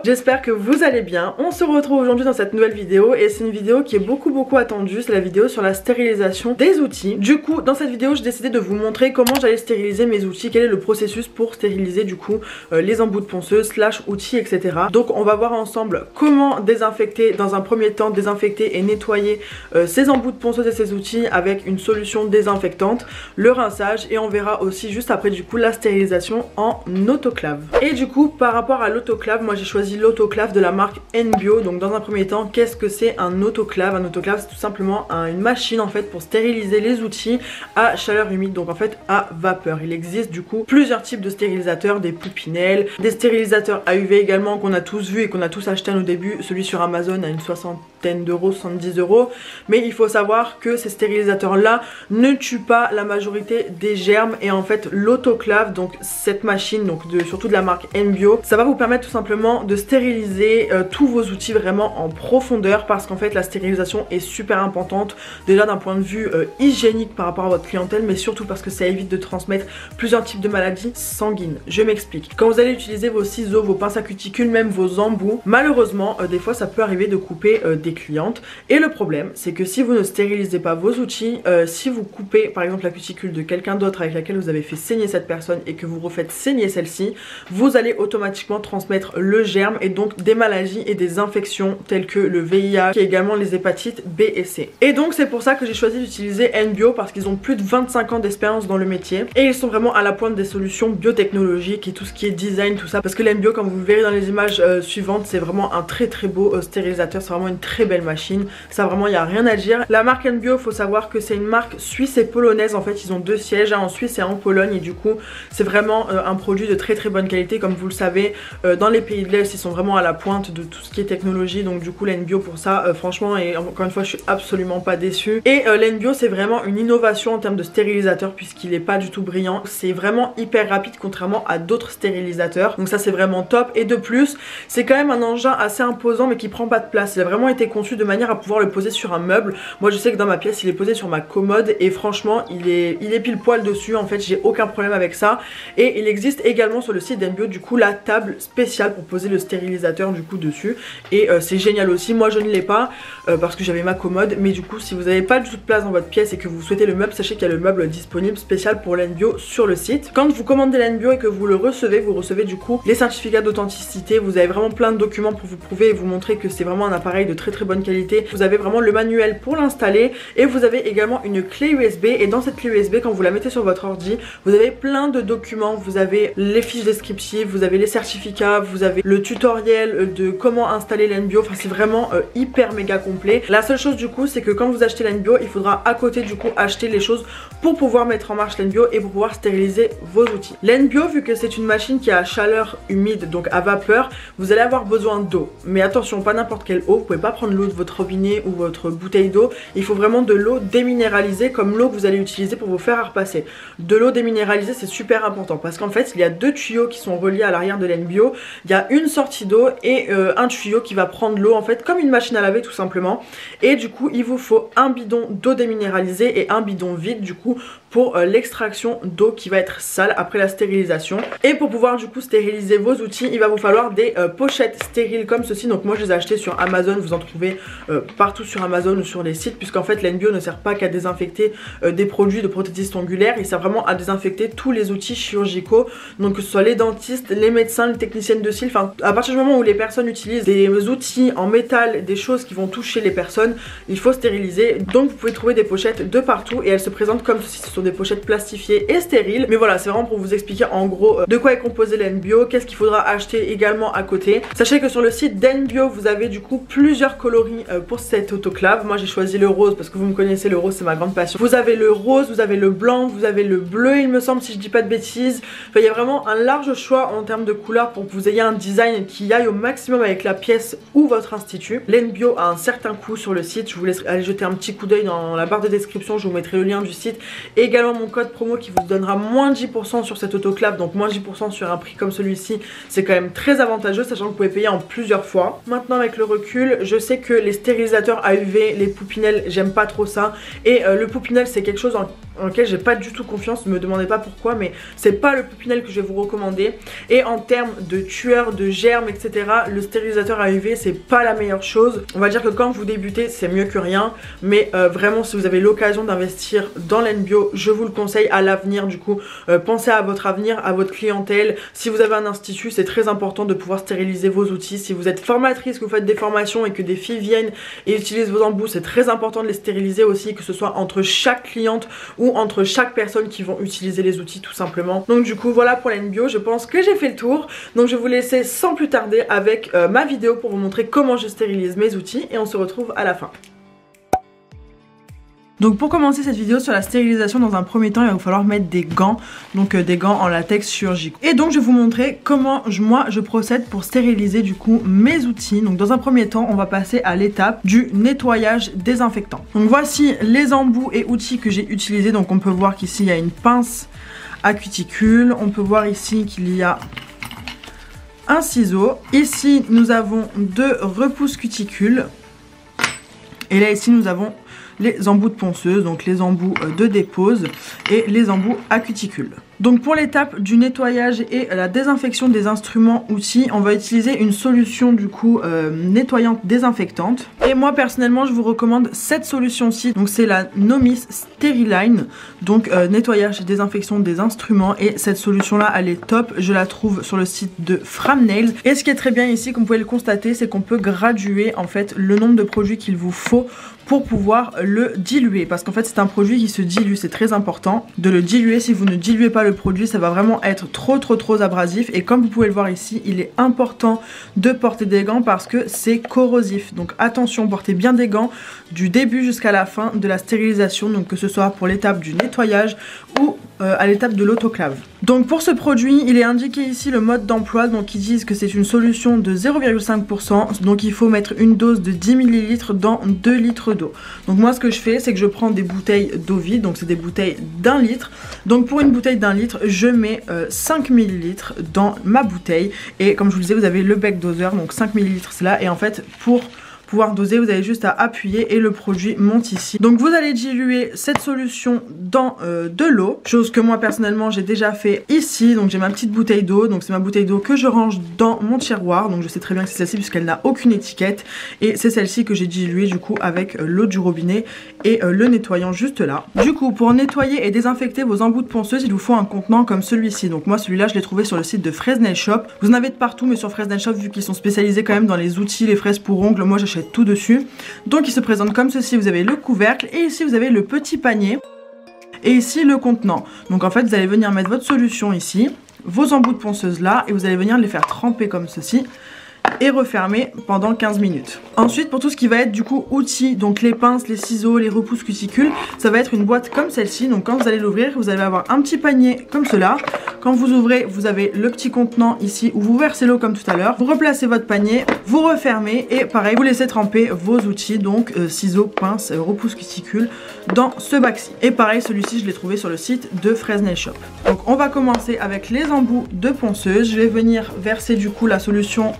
j'espère que vous allez bien. On se retrouve aujourd'hui dans cette nouvelle vidéo et c'est une vidéo qui est beaucoup attendue, c'est la vidéo sur la stérilisation des outils. Du coup dans cette vidéo j'ai décidé de vous montrer comment j'allais stériliser mes outils, quel est le processus pour stériliser du coup les embouts de ponceuse / outils, etc. Donc on va voir ensemble comment désinfecter dans un premier temps, désinfecter et nettoyer ces embouts de ponceuse et ces outils avec une solution désinfectante, le rinçage, et on verra aussi juste après du coup la stérilisation en autoclave. Et du coup par rapport à l'autoclave, moi j'ai choisi l'autoclave de la marque Enbio. Donc dans un premier temps, qu'est-ce que c'est un autoclave? Un autoclave c'est tout simplement une machine en fait pour stériliser les outils à chaleur humide, donc en fait à vapeur. Il existe du coup plusieurs types de stérilisateurs, des Pupinel, des stérilisateurs à UV également qu'on a tous vu et qu'on a tous acheté à nos débuts. Celui sur Amazon à une soixantaine d'euros, 70 €. Mais il faut savoir que ces stérilisateurs là ne tuent pas la majorité des germes, et en fait l'autoclave, donc cette machine donc surtout de la marque Enbio, ça va vous permettre tout simplement de stériliser tous vos outils vraiment en profondeur, parce qu'en fait la stérilisation est super importante déjà d'un point de vue hygiénique par rapport à votre clientèle, mais surtout parce que ça évite de transmettre plusieurs types de maladies sanguines. Je m'explique. Quand vous allez utiliser vos ciseaux, vos pinces à cuticule, même vos embouts, malheureusement des fois ça peut arriver de couper des clientes, et le problème c'est que si vous ne stérilisez pas vos outils, si vous coupez par exemple la cuticule de quelqu'un d'autre avec laquelle vous avez fait saigner cette personne et que vous refaites saigner celle-ci, vous allez automatiquement transmettre le germe et donc des maladies et des infections telles que le VIH et également les hépatites B et C. Et donc c'est pour ça que j'ai choisi d'utiliser Enbio, parce qu'ils ont plus de 25 ans d'expérience dans le métier et ils sont vraiment à la pointe des solutions biotechnologiques et tout ce qui est design, tout ça, parce que l'Enbio, comme vous le verrez dans les images suivantes, c'est vraiment un très beau stérilisateur, c'est vraiment une très belle machine, ça vraiment il n'y a rien à dire. La marque Enbio, faut savoir que c'est une marque suisse et polonaise, en fait ils ont deux sièges, en Suisse et en Pologne, et du coup c'est vraiment un produit de très bonne qualité. Comme vous le savez, dans les pays de l'Est ils sont vraiment à la pointe de tout ce qui est technologie, donc du coup l'Enbio pour ça franchement, et encore une fois je suis absolument pas déçue. Et l'Enbio c'est vraiment une innovation en termes de stérilisateur, puisqu'il est pas du tout brillant, c'est vraiment hyper rapide contrairement à d'autres stérilisateurs, donc ça c'est vraiment top. Et de plus c'est quand même un engin assez imposant mais qui prend pas de place, il a vraiment été conçu de manière à pouvoir le poser sur un meuble. Moi je sais que dans ma pièce il est posé sur ma commode et franchement il est pile poil dessus, en fait j'ai aucun problème avec ça. Et il existe également sur le site d'Enbio du coup la table spéciale pour poser le stérilisateur du coup dessus, et c'est génial aussi. Moi je ne l'ai pas parce que j'avais ma commode, mais du coup si vous n'avez pas du tout de place dans votre pièce et que vous souhaitez le meuble, sachez qu'il y a le meuble disponible spécial pour l'Enbio sur le site. Quand vous commandez l'Enbio et que vous le recevez, vous recevez du coup les certificats d'authenticité, vous avez vraiment plein de documents pour vous prouver et vous montrer que c'est vraiment un appareil de très bonne qualité. Vous avez vraiment le manuel pour l'installer et vous avez également une clé USB, et dans cette clé USB quand vous la mettez sur votre ordi, vous avez plein de documents, vous avez les fiches descriptives, vous avez les certificats, vous avez le tutoriel de comment installer l'Enbio, enfin c'est vraiment hyper méga complet. La seule chose du coup c'est que quand vous achetez l'Enbio, il faudra à côté du coup acheter les choses pour pouvoir mettre en marche l'Enbio et pour pouvoir stériliser vos outils. L'Enbio, vu que c'est une machine qui est à chaleur humide, donc à vapeur, vous allez avoir besoin d'eau, mais attention, pas n'importe quelle eau, vous pouvez pas prendre l'eau de votre robinet ou votre bouteille d'eau, il faut vraiment de l'eau déminéralisée comme l'eau que vous allez utiliser pour vous faire à repasser. De l'eau déminéralisée c'est super important parce qu'en fait il y a deux tuyaux qui sont reliés à l'arrière de l'Enbio, il y a une sortie d'eau et un tuyau qui va prendre l'eau en fait comme une machine à laver tout simplement, et du coup il vous faut un bidon d'eau déminéralisée et un bidon vide du coup pour l'extraction d'eau qui va être sale après la stérilisation. Et pour pouvoir du coup stériliser vos outils, il va vous falloir des pochettes stériles comme ceci. Donc moi je les ai achetées sur Amazon, vous en trouvez partout sur Amazon ou sur les sites, puisqu'en fait l'Enbio ne sert pas qu'à désinfecter des produits de prothésiste ongulaire, il sert vraiment à désinfecter tous les outils chirurgicaux, donc que ce soit les dentistes, les médecins, les techniciennes de cils, enfin à partir du moment où les personnes utilisent des outils en métal, des choses qui vont toucher les personnes, il faut stériliser. Donc vous pouvez trouver des pochettes de partout et elles se présentent comme ceci, ce sont des pochettes plastifiées et stériles. Mais voilà, c'est vraiment pour vous expliquer en gros de quoi est composé l'Enbio, qu'est-ce qu'il faudra acheter également à côté. Sachez que sur le site d'Enbio vous avez du coup plusieurs coloris pour cette autoclave. Moi j'ai choisi le rose parce que vous me connaissez, le rose c'est ma grande passion. Vous avez le rose, vous avez le blanc, vous avez le bleu il me semble, si je dis pas de bêtises. Enfin il y a vraiment un large choix en termes de couleurs pour que vous ayez un design qui aille au maximum avec la pièce ou votre institut. L'Enbio a un certain coût sur le site, je vous laisse aller jeter un petit coup d'œil dans la barre de description, je vous mettrai le lien du site et également mon code promo qui vous donnera moins 10% sur cette autoclave, donc moins 10% sur un prix comme celui-ci, c'est quand même très avantageux, sachant que vous pouvez payer en plusieurs fois. Maintenant avec le recul, je sais que les stérilisateurs à UV, les Pupinel, j'aime pas trop ça, et le Pupinel c'est quelque chose auquel j'ai pas du tout confiance, ne me demandez pas pourquoi, mais c'est pas le Pupinel que je vais vous recommander. Et en termes de tueurs, de germes, etc., le stérilisateur à UV c'est pas la meilleure chose. On va dire que quand vous débutez c'est mieux que rien, mais vraiment si vous avez l'occasion d'investir dans l'Nbio, je vous le conseille. À l'avenir du coup, pensez à votre avenir, à votre clientèle. Si vous avez un institut, c'est très important de pouvoir stériliser vos outils. Si vous êtes formatrice, que vous faites des formations et que des filles viennent et utilisent vos embouts, c'est très important de les stériliser aussi, que ce soit entre chaque cliente ou entre chaque personne qui vont utiliser les outils tout simplement. Donc du coup voilà pour l'Nbio, je pense que j'ai fait le tour. Donc je vais vous laisser sans plus tarder avec ma vidéo pour vous montrer comment je stérilise mes outils et on se retrouve à la fin. Donc pour commencer cette vidéo sur la stérilisation, dans un premier temps il va vous falloir mettre des gants, donc des gants en latex chirurgicaux. Et donc je vais vous montrer comment moi je procède pour stériliser du coup mes outils. Donc dans un premier temps on va passer à l'étape du nettoyage désinfectant. Donc voici les embouts et outils que j'ai utilisés. Donc on peut voir qu'ici il y a une pince à cuticule, on peut voir ici qu'il y a un ciseau. Ici nous avons 2 repousses cuticules. Et là ici nous avons les embouts de ponceuse, donc les embouts de dépose et les embouts à cuticule. Donc pour l'étape du nettoyage et la désinfection des instruments outils, on va utiliser une solution du coup nettoyante désinfectante. Et moi personnellement je vous recommande cette solution-ci, donc c'est la Nomis Steriline, donc nettoyage et désinfection des instruments. Et cette solution là elle est top, je la trouve sur le site de Framnails. Et ce qui est très bien ici, comme vous pouvez le constater, c'est qu'on peut graduer en fait le nombre de produits qu'il vous faut pour pouvoir le diluer, parce qu'en fait c'est un produit qui se dilue, c'est très important de le diluer. Si vous ne diluez pas le produit, ça va vraiment être trop abrasif. Et comme vous pouvez le voir ici, il est important de porter des gants parce que c'est corrosif. Donc attention, portez bien des gants du début jusqu'à la fin de la stérilisation, donc que ce soit pour l'étape du nettoyage ou à l'étape de l'autoclave. Donc pour ce produit, il est indiqué ici le mode d'emploi, donc ils disent que c'est une solution de 0,5%, donc il faut mettre une dose de 10 ml dans 2 litres d'eau. Donc moi ce que je fais, c'est que je prends des bouteilles d'eau vide, donc c'est des bouteilles d'1 litre. Donc pour une bouteille d'1 litre, je mets 5 ml dans ma bouteille. Et comme je vous disais, vous avez le bec doseur, donc 5 ml c'est là. Et en fait, pour pouvoir doser, vous avez juste à appuyer et le produit monte ici. Donc vous allez diluer cette solution dans de l'eau, chose que moi personnellement j'ai déjà fait ici. Donc j'ai ma petite bouteille d'eau, donc c'est ma bouteille d'eau que je range dans mon tiroir. Donc je sais très bien que c'est celle-ci puisqu'elle n'a aucune étiquette. Et c'est celle-ci que j'ai diluée du coup avec l'eau du robinet et le nettoyant juste là. Du coup pour nettoyer et désinfecter vos embouts de ponceuse, il vous faut un contenant comme celui-ci. Donc moi celui-là je l'ai trouvé sur le site de Fresnail Shop. Vous en avez de partout, mais sur Fresnail Shop, vu qu'ils sont spécialisés quand même dans les outils, les fraises pour ongles, moi j'achète tout dessus. Donc il se présente comme ceci, vous avez le couvercle et ici vous avez le petit panier et ici le contenant. Donc en fait vous allez venir mettre votre solution ici, vos embouts de ponceuse là, et vous allez venir les faire tremper comme ceci et refermer pendant 15 minutes. Ensuite pour tout ce qui va être du coup outils, donc les pinces, les ciseaux, les repousses cuticules, ça va être une boîte comme celle-ci. Donc quand vous allez l'ouvrir, vous allez avoir un petit panier comme cela. Quand vous ouvrez, vous avez le petit contenant ici où vous versez l'eau comme tout à l'heure. Vous replacez votre panier, vous refermez et pareil, vous laissez tremper vos outils, donc ciseaux, pinces, repousses cuticules dans ce bac-ci. Et pareil, celui-ci je l'ai trouvé sur le site de Fresnail Shop. Donc on va commencer avec les embouts de ponceuse. Je vais venir verser du coup la solution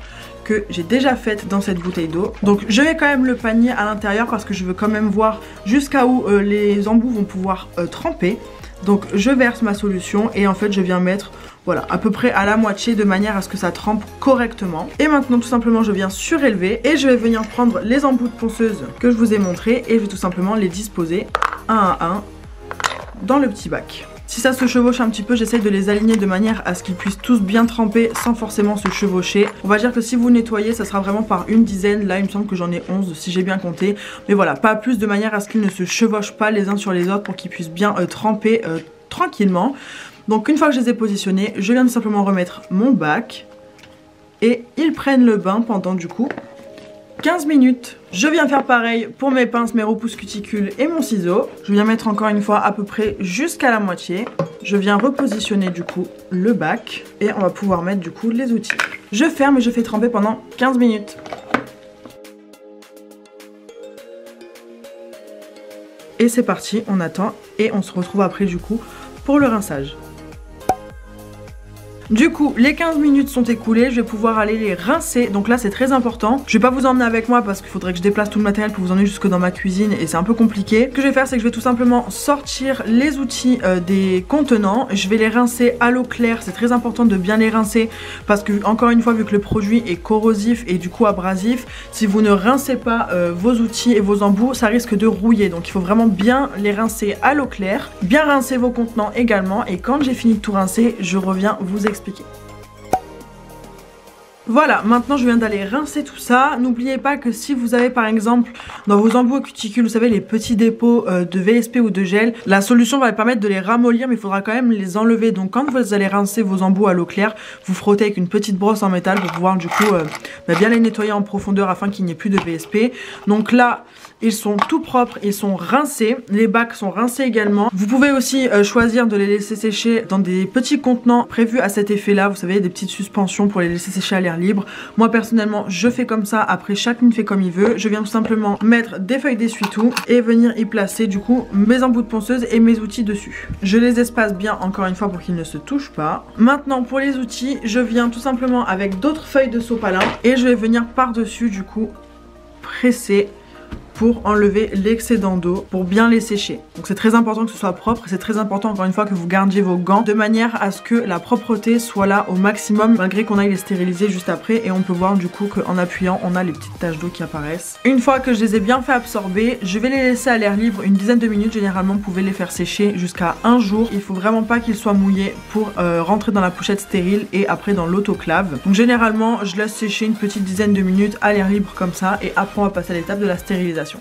que j'ai déjà faite dans cette bouteille d'eau. Donc je mets quand même le panier à l'intérieur parce que je veux quand même voir jusqu'à où les embouts vont pouvoir tremper. Donc je verse ma solution et en fait je viens mettre voilà à peu près à la moitié de manière à ce que ça trempe correctement. Et maintenant tout simplement je viens surélever et je vais venir prendre les embouts de ponceuse que je vous ai montré et je vais tout simplement les disposer un à un dans le petit bac. Si ça se chevauche un petit peu, j'essaye de les aligner de manière à ce qu'ils puissent tous bien tremper sans forcément se chevaucher. On va dire que si vous nettoyez, ça sera vraiment par une dizaine. Là, il me semble que j'en ai 11 si j'ai bien compté. Mais voilà, pas plus, de manière à ce qu'ils ne se chevauchent pas les uns sur les autres pour qu'ils puissent bien tremper tranquillement. Donc une fois que je les ai positionnés, je viens tout simplement remettre mon bac. Et ils prennent le bain pendant du coup 15 minutes. Je viens faire pareil pour mes pinces, mes repousses cuticules et mon ciseau. Je viens mettre encore une fois à peu près jusqu'à la moitié. Je viens repositionner du coup le bac et on va pouvoir mettre du coup les outils. Je ferme et je fais tremper pendant 15 minutes. Et c'est parti, on attend et on se retrouve après du coup pour le rinçage. Du coup les 15 minutes sont écoulées, je vais pouvoir aller les rincer. Donc là c'est très important, je vais pas vous emmener avec moi parce qu'il faudrait que je déplace tout le matériel pour vous emmener jusque dans ma cuisine et c'est un peu compliqué. Ce que je vais faire c'est que je vais tout simplement sortir les outils des contenants, je vais les rincer à l'eau claire. C'est très important de bien les rincer parce que encore une fois vu que le produit est corrosif et du coup abrasif, si vous ne rincez pas vos outils et vos embouts, ça risque de rouiller. Donc il faut vraiment bien les rincer à l'eau claire, bien rincer vos contenants également, et quand j'ai fini de tout rincer je reviens vous expliquer. Voilà, maintenant je viens d'aller rincer tout ça. N'oubliez pas que si vous avez par exemple dans vos embouts à cuticules, vous savez les petits dépôts de VSP ou de gel, la solution va permettre de les ramollir, mais il faudra quand même les enlever. Donc quand vous allez rincer vos embouts à l'eau claire, vous frottez avec une petite brosse en métal pour pouvoir du coup bien les nettoyer en profondeur afin qu'il n'y ait plus de VSP. Donc là ils sont tout propres, ils sont rincés, les bacs sont rincés également. Vous pouvez aussi choisir de les laisser sécher dans des petits contenants prévus à cet effet là, vous savez des petites suspensions pour les laisser sécher à l'air libre. Moi personnellement je fais comme ça, après chacune fait comme il veut. Je viens tout simplement mettre des feuilles d'essuie-tout et venir y placer du coup mes embouts de ponceuse et mes outils dessus. Je les espace bien encore une fois pour qu'ils ne se touchent pas. Maintenant pour les outils, je viens tout simplement avec d'autres feuilles de sopalin et je vais venir par dessus du coup presser pour enlever l'excédent d'eau, pour bien les sécher. Donc c'est très important que ce soit propre, c'est très important encore une fois que vous gardiez vos gants de manière à ce que la propreté soit là au maximum malgré qu'on aille les stériliser juste après, et on peut voir du coup qu'en appuyant on a les petites taches d'eau qui apparaissent. Une fois que je les ai bien fait absorber, je vais les laisser à l'air libre une dizaine de minutes. Généralement vous pouvez les faire sécher jusqu'à un jour. Il faut vraiment pas qu'ils soient mouillés pour rentrer dans la pochette stérile et après dans l'autoclave. Donc généralement je laisse sécher une petite dizaine de minutes à l'air libre comme ça, et après on va passer à l'étape de la stérilisation.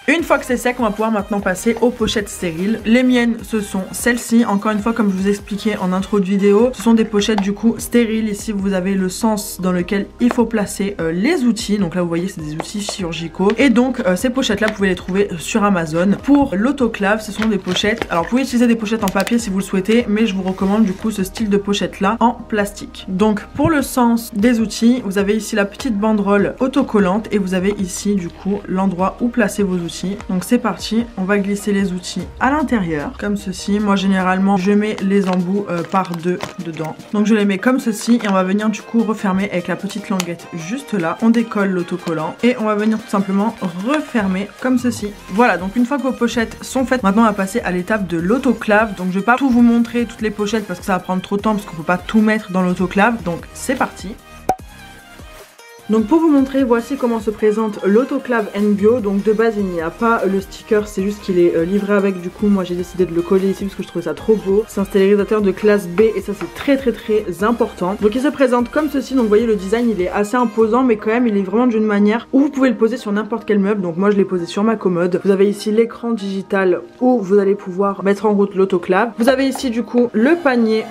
Une fois que c'est sec, on va pouvoir maintenant passer aux pochettes stériles. Les miennes, ce sont celles-ci. Encore une fois, comme je vous expliquais en intro de vidéo, ce sont des pochettes du coup stériles. Ici, vous avez le sens dans lequel il faut placer les outils. Donc là, vous voyez, c'est des outils chirurgicaux. Et donc, ces pochettes-là, vous pouvez les trouver sur Amazon. Pour l'autoclave, ce sont des pochettes. Alors, vous pouvez utiliser des pochettes en papier si vous le souhaitez, mais je vous recommande du coup ce style de pochette-là en plastique. Donc, pour le sens des outils, vous avez ici la petite banderole autocollante et vous avez ici du coup l'endroit où placer vos outils. Donc c'est parti, on va glisser les outils à l'intérieur comme ceci. Moi généralement je mets les embouts par deux dedans, donc je les mets comme ceci et on va venir du coup refermer avec la petite languette juste là. On décolle l'autocollant et on va venir tout simplement refermer comme ceci. Voilà, donc une fois que vos pochettes sont faites, maintenant on va passer à l'étape de l'autoclave. Donc je vais pas tout vous montrer toutes les pochettes parce que ça va prendre trop de temps, parce qu'on peut pas tout mettre dans l'autoclave. Donc c'est parti. Donc pour vous montrer, voici comment se présente l'autoclave Nbio. Donc de base il n'y a pas le sticker, c'est juste qu'il est livré avec. Du coup moi j'ai décidé de le coller ici parce que je trouvais ça trop beau. C'est un stérilisateur de classe B et ça c'est très important. Donc il se présente comme ceci. Donc vous voyez le design il est assez imposant, mais quand même il est vraiment d'une manière où vous pouvez le poser sur n'importe quel meuble. Donc moi je l'ai posé sur ma commode. Vous avez ici l'écran digital où vous allez pouvoir mettre en route l'autoclave. Vous avez ici du coup le panier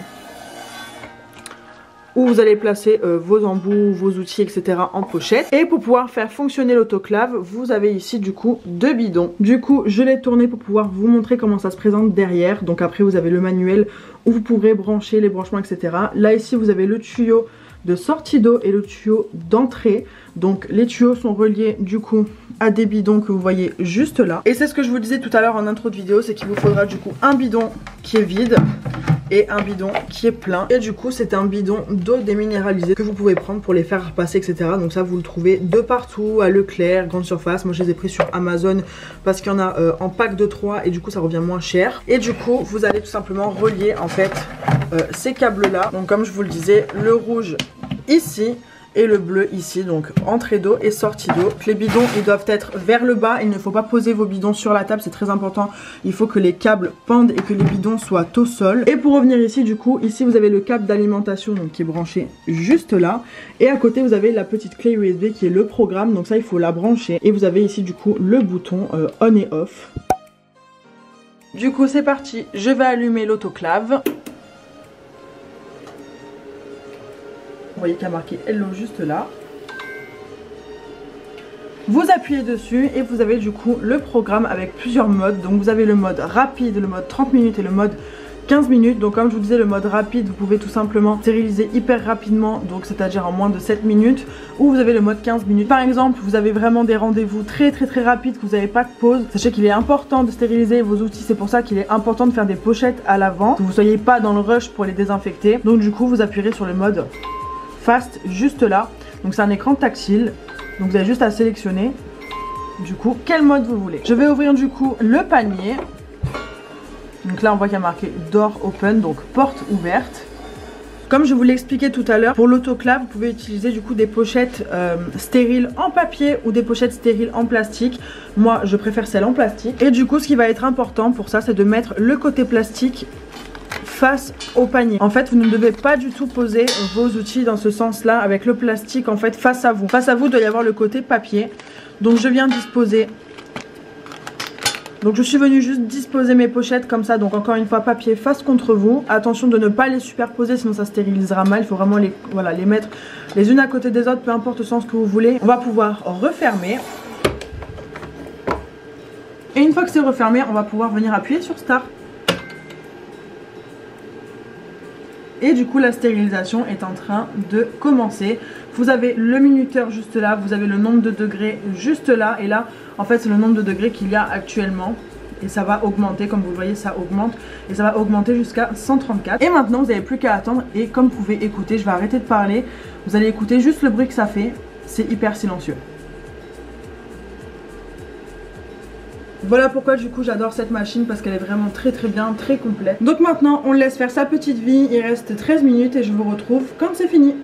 où vous allez placer vos embouts, vos outils, etc. en pochette. Et pour pouvoir faire fonctionner l'autoclave, vous avez ici du coup deux bidons. Du coup, je l'ai tourné pour pouvoir vous montrer comment ça se présente derrière. Donc après, vous avez le manuel où vous pourrez brancher les branchements, etc. Là, ici, vous avez le tuyau de sortie d'eau et le tuyau d'entrée. Donc les tuyaux sont reliés du coup à des bidons que vous voyez juste là. Et c'est ce que je vous disais tout à l'heure en intro de vidéo, c'est qu'il vous faudra du coup un bidon qui est vide et un bidon qui est plein. Et du coup c'est un bidon d'eau déminéralisée que vous pouvez prendre pour les faire repasser, etc. Donc ça vous le trouvez de partout, à Leclerc, grande surface. Moi je les ai pris sur Amazon parce qu'il y en a en pack de 3 et du coup ça revient moins cher. Et du coup vous allez tout simplement relier en fait ces câbles là. Donc comme je vous le disais, le rouge ici et le bleu ici, donc entrée d'eau et sortie d'eau. Les bidons ils doivent être vers le bas, il ne faut pas poser vos bidons sur la table, c'est très important. Il faut que les câbles pendent et que les bidons soient au sol. Et pour revenir ici du coup, ici vous avez le câble d'alimentation donc qui est branché juste là. Et à côté vous avez la petite clé USB qui est le programme, donc ça il faut la brancher. Et vous avez ici du coup le bouton on et off. Du coup c'est parti, je vais allumer l'autoclave. Vous voyez qu'il y a marqué Hello juste là. Vous appuyez dessus et vous avez du coup le programme avec plusieurs modes. Donc vous avez le mode rapide, le mode 30 minutes et le mode 15 minutes. Donc comme je vous disais, le mode rapide, vous pouvez tout simplement stériliser hyper rapidement, donc c'est-à-dire en moins de 7 minutes, ou vous avez le mode 15 minutes. Par exemple, vous avez vraiment des rendez-vous très rapides, que vous n'avez pas de pause. Sachez qu'il est important de stériliser vos outils, c'est pour ça qu'il est important de faire des pochettes à l'avant, que vous ne soyez pas dans le rush pour les désinfecter. Donc du coup, vous appuierez sur le mode fast juste là. Donc c'est un écran tactile, donc vous avez juste à sélectionner du coup quel mode vous voulez. Je vais ouvrir du coup le panier. Donc là on voit qu'il y a marqué door open, donc porte ouverte. Comme je vous l'ai expliqué tout à l'heure, pour l'autoclave vous pouvez utiliser du coup des pochettes stériles en papier ou des pochettes stériles en plastique. Moi je préfère celles en plastique. Et du coup ce qui va être important pour ça, c'est de mettre le côté plastique face au panier. En fait vous ne devez pas du tout poser vos outils dans ce sens là, avec le plastique en fait face à vous. Face à vous il doit y avoir le côté papier. Donc je viens disposer. Donc je suis venue juste disposer mes pochettes comme ça. Donc encore une fois papier face contre vous. Attention de ne pas les superposer sinon ça stérilisera mal. Il faut vraiment les mettre les unes à côté des autres, peu importe le sens que vous voulez. On va pouvoir refermer. Et une fois que c'est refermé, on va pouvoir venir appuyer sur Start. Et du coup la stérilisation est en train de commencer. Vous avez le minuteur juste là, vous avez le nombre de degrés juste là. Et là en fait c'est le nombre de degrés qu'il y a actuellement. Et ça va augmenter, comme vous le voyez ça augmente. Et ça va augmenter jusqu'à 134. Et maintenant vous n'avez plus qu'à attendre. Et comme vous pouvez écouter, je vais arrêter de parler. Vous allez écouter juste le bruit que ça fait. C'est hyper silencieux. Voilà pourquoi du coup j'adore cette machine, parce qu'elle est vraiment très bien, très complète. Donc maintenant on laisse faire sa petite vie, il reste 13 minutes et je vous retrouve quand c'est fini.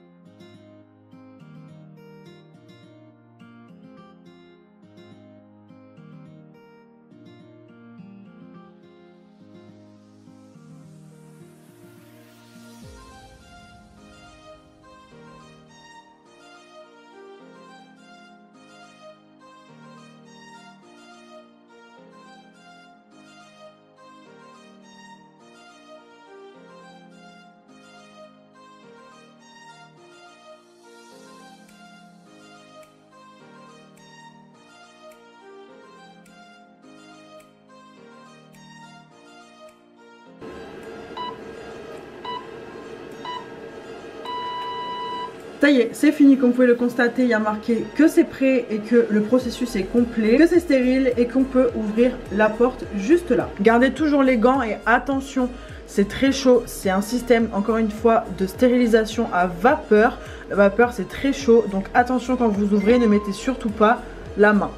Ça y est, c'est fini, comme vous pouvez le constater, il y a marqué que c'est prêt et que le processus est complet, que c'est stérile et qu'on peut ouvrir la porte juste là. Gardez toujours les gants et attention, c'est très chaud, c'est un système encore une fois de stérilisation à vapeur. La vapeur c'est très chaud, donc attention quand vous ouvrez, ne mettez surtout pas la main.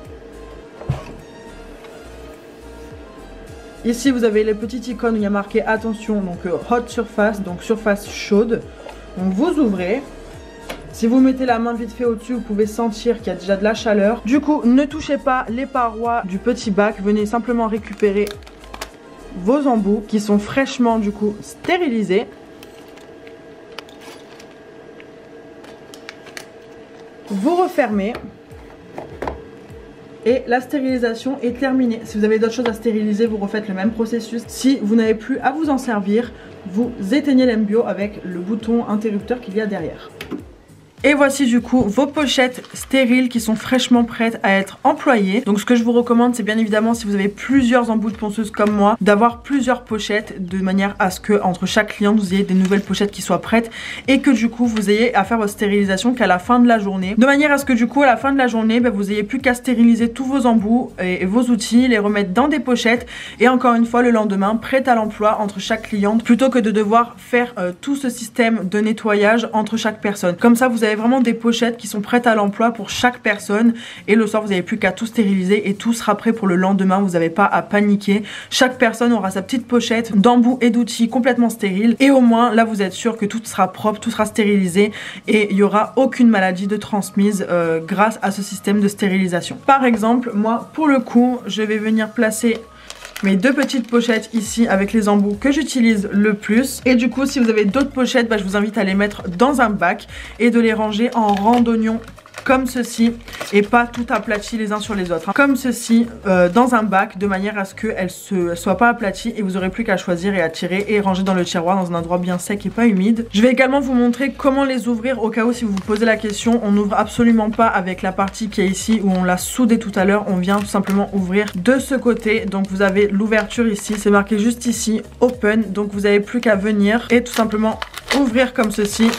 Ici vous avez les petites icônes où il y a marqué attention, donc hot surface, donc surface chaude. Donc vous ouvrez. Si vous mettez la main vite fait au-dessus, vous pouvez sentir qu'il y a déjà de la chaleur. Du coup, ne touchez pas les parois du petit bac. Venez simplement récupérer vos embouts qui sont fraîchement du coup stérilisés. Vous refermez. Et la stérilisation est terminée. Si vous avez d'autres choses à stériliser, vous refaites le même processus. Si vous n'avez plus à vous en servir, vous éteignez l'embio avec le bouton interrupteur qu'il y a derrière. Et voici du coup vos pochettes stériles qui sont fraîchement prêtes à être employées. Donc ce que je vous recommande, c'est bien évidemment, si vous avez plusieurs embouts de ponceuse comme moi, d'avoir plusieurs pochettes de manière à ce que entre chaque cliente vous ayez des nouvelles pochettes qui soient prêtes et que du coup vous ayez à faire votre stérilisation qu'à la fin de la journée. De manière à ce que du coup à la fin de la journée, vous ayez plus qu'à stériliser tous vos embouts et vos outils, les remettre dans des pochettes et encore une fois le lendemain prête à l'emploi entre chaque cliente, plutôt que de devoir faire tout ce système de nettoyage entre chaque personne. Comme ça vous avez vraiment des pochettes qui sont prêtes à l'emploi pour chaque personne et le soir vous n'avez plus qu'à tout stériliser et tout sera prêt pour le lendemain. Vous n'avez pas à paniquer, chaque personne aura sa petite pochette d'embouts et d'outils complètement stériles et au moins là vous êtes sûr que tout sera propre, tout sera stérilisé et il n'y aura aucune maladie de transmise grâce à ce système de stérilisation. Par exemple, moi pour le coup je vais venir placer mes deux petites pochettes ici avec les embouts que j'utilise le plus. Et du coup si vous avez d'autres pochettes, je vous invite à les mettre dans un bac et de les ranger en rang d'oignon comme ceci et pas tout aplati les uns sur les autres, hein. Comme ceci dans un bac de manière à ce qu'elles ne soient pas aplaties et vous aurez plus qu'à choisir et à tirer et ranger dans le tiroir dans un endroit bien sec et pas humide. Je vais également vous montrer comment les ouvrir au cas où si vous vous posez la question. On n'ouvre absolument pas avec la partie qui est ici où on l'a soudé tout à l'heure, on vient tout simplement ouvrir de ce côté. Donc vous avez l'ouverture ici, c'est marqué juste ici open, donc vous n'avez plus qu'à venir et tout simplement ouvrir comme ceci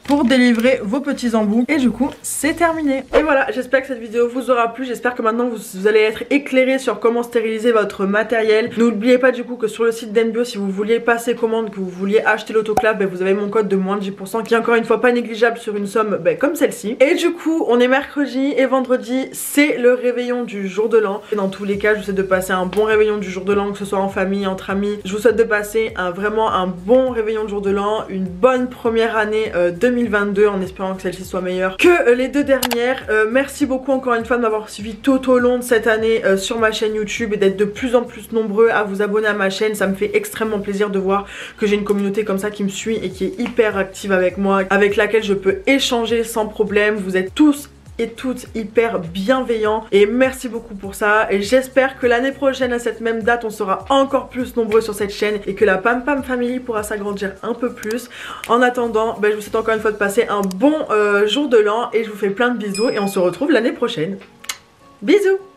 pour délivrer vos petits embouts. Et du coup c'est terminé. Et voilà, j'espère que cette vidéo vous aura plu. J'espère que maintenant vous allez être éclairés sur comment stériliser votre matériel. N'oubliez pas du coup que sur le site d'Enbio, si vous vouliez passer commande, que vous vouliez acheter l'autoclave, vous avez mon code de moins de 10% qui est encore une fois pas négligeable sur une somme comme celle-ci. Et du coup on est mercredi et vendredi c'est le réveillon du jour de l'an. Et dans tous les cas je vous souhaite de passer un bon réveillon du jour de l'an, que ce soit en famille, entre amis. Je vous souhaite de passer vraiment un bon réveillon du jour de l'an, une bonne première année 2022 en espérant que celle-ci soit meilleure que les deux dernières. Merci beaucoup encore une fois de m'avoir suivi tout au long de cette année sur ma chaîne YouTube et d'être de plus en plus nombreux à vous abonner à ma chaîne. Ça me fait extrêmement plaisir de voir que j'ai une communauté comme ça qui me suit et qui est hyper active avec moi, avec laquelle je peux échanger sans problème. Vous êtes tous et toutes hyper bienveillants et merci beaucoup pour ça. Et j'espère que l'année prochaine à cette même date on sera encore plus nombreux sur cette chaîne et que la Pam Pam Family pourra s'agrandir un peu plus. En attendant je vous souhaite encore une fois de passer un bon jour de l'an et je vous fais plein de bisous et on se retrouve l'année prochaine. Bisous.